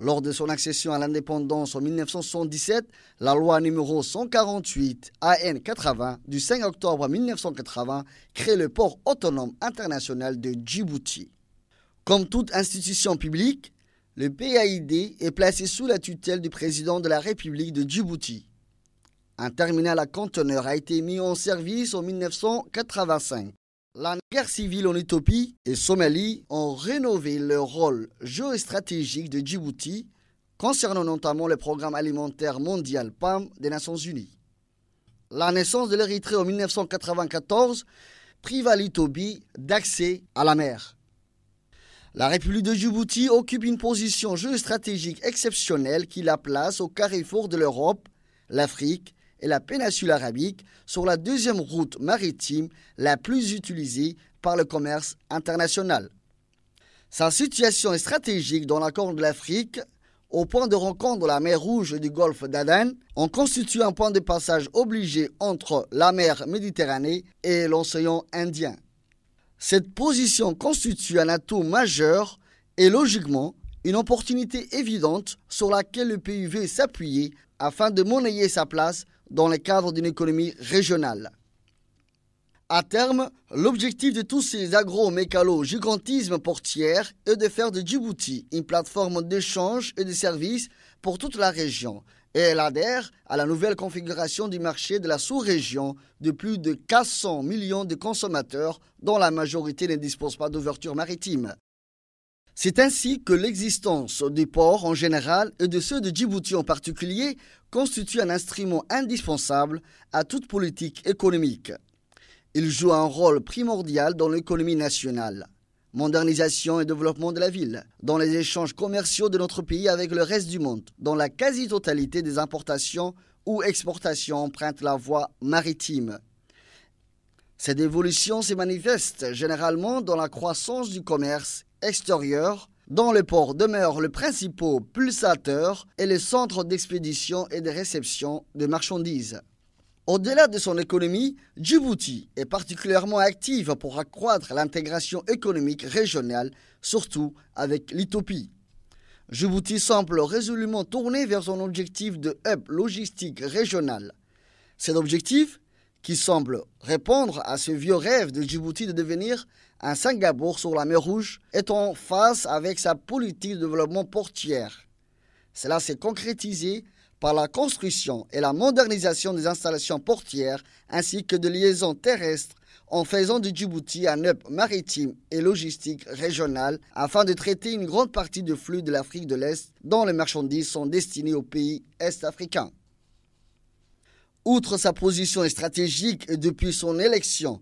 Lors de son accession à l'indépendance en 1977, la loi numéro 148 AN 80 du 5 octobre 1980 crée le port autonome international de Djibouti. Comme toute institution publique, le PAID est placé sous la tutelle du président de la République de Djibouti. Un terminal à conteneurs a été mis en service en 1985. La guerre civile en Éthiopie et Somalie ont rénové le rôle géostratégique de Djibouti concernant notamment le programme alimentaire mondial PAM des Nations Unies. La naissance de l'Érythrée en 1994 priva l'Éthiopie d'accès à la mer. La République de Djibouti occupe une position géostratégique exceptionnelle qui la place au carrefour de l'Europe, l'Afrique et la péninsule arabique sur la deuxième route maritime la plus utilisée par le commerce international. Sa situation est stratégique dans la Corne de l'Afrique, au point de rencontre la mer Rouge du golfe d'Aden, en constitue un point de passage obligé entre la mer Méditerranée et l'océan Indien. Cette position constitue un atout majeur et logiquement une opportunité évidente sur laquelle le pays veut s'appuyer afin de monnayer sa place dans le cadre d'une économie régionale. À terme, l'objectif de tous ces agro-mécalo-gigantismes portières est de faire de Djibouti une plateforme d'échange et de services pour toute la région, et elle adhère à la nouvelle configuration du marché de la sous-région de plus de 400 millions de consommateurs dont la majorité ne dispose pas d'ouverture maritime. C'est ainsi que l'existence des ports en général et de ceux de Djibouti en particulier constitue un instrument indispensable à toute politique économique. Il joue un rôle primordial dans l'économie nationale, modernisation et développement de la ville, dans les échanges commerciaux de notre pays avec le reste du monde, dans la quasi-totalité des importations ou exportations empruntent la voie maritime. Cette évolution se manifeste généralement dans la croissance du commerce extérieur, dont les ports demeurent le principal pulsateur et le centre d'expédition et de réception de marchandises. Au-delà de son économie, Djibouti est particulièrement active pour accroître l'intégration économique régionale, surtout avec l'Éthiopie. Djibouti semble résolument tourné vers son objectif de hub logistique régional. Cet objectif, qui semble répondre à ce vieux rêve de Djibouti de devenir un Singapour sur la mer Rouge, est en phase avec sa politique de développement portière. Cela s'est concrétisé par la construction et la modernisation des installations portières ainsi que de liaisons terrestres en faisant de Djibouti un hub maritime et logistique régional afin de traiter une grande partie du flux de l'Afrique de l'Est dont les marchandises sont destinées aux pays est-africains. Outre sa position stratégique et depuis son élection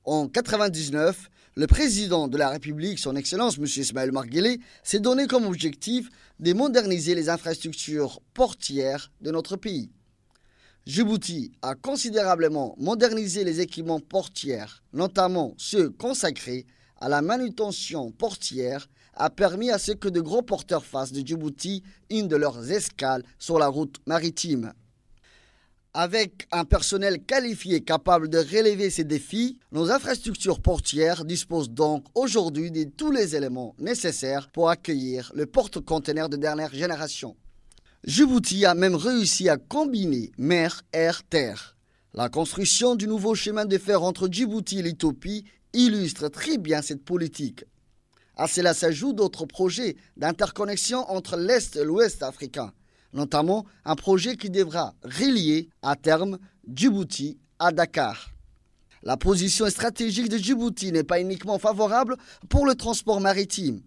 en 1999, le président de la République, son Excellence M. Ismaël Omar Guelleh, s'est donné comme objectif de moderniser les infrastructures portières de notre pays. Djibouti a considérablement modernisé les équipements portiers, notamment ceux consacrés à la manutention portière, a permis à ce que de gros porteurs fassent de Djibouti une de leurs escales sur la route maritime. Avec un personnel qualifié capable de relever ces défis, nos infrastructures portières disposent donc aujourd'hui de tous les éléments nécessaires pour accueillir le porte-conteneurs de dernière génération. Djibouti a même réussi à combiner mer, air, terre. La construction du nouveau chemin de fer entre Djibouti et l'Éthiopie illustre très bien cette politique. À cela s'ajoutent d'autres projets d'interconnexion entre l'Est et l'Ouest africain, notamment un projet qui devra relier à terme Djibouti à Dakar. La position stratégique de Djibouti n'est pas uniquement favorable pour le transport maritime.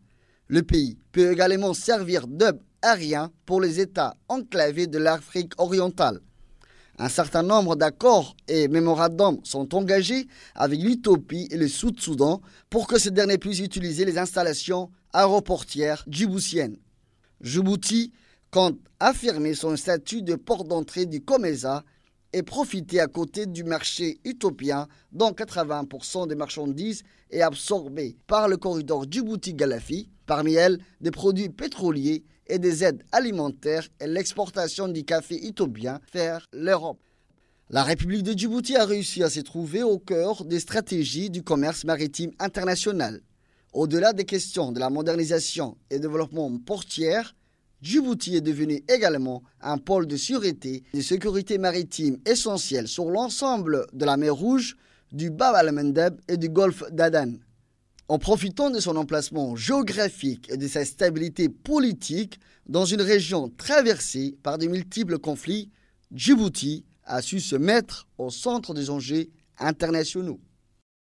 Le pays peut également servir d'hub aérien pour les États enclavés de l'Afrique orientale. Un certain nombre d'accords et mémorandums sont engagés avec l'Éthiopie et le Sud-Soudan pour que ces derniers puissent utiliser les installations aéroportières djiboutiennes. Djibouti compte affirmer son statut de port d'entrée du COMESA et profiter à côté du marché éthiopien dont 80% des marchandises est absorbé par le corridor Djibouti-Galafi, parmi elles des produits pétroliers et des aides alimentaires et l'exportation du café éthiopien vers l'Europe. La République de Djibouti a réussi à se trouver au cœur des stratégies du commerce maritime international. Au-delà des questions de la modernisation et développement portière, Djibouti est devenu également un pôle de sûreté et de sécurité maritime essentiel sur l'ensemble de la mer Rouge, du Bab el-Mandeb et du golfe d'Aden. En profitant de son emplacement géographique et de sa stabilité politique dans une région traversée par de multiples conflits, Djibouti a su se mettre au centre des enjeux internationaux.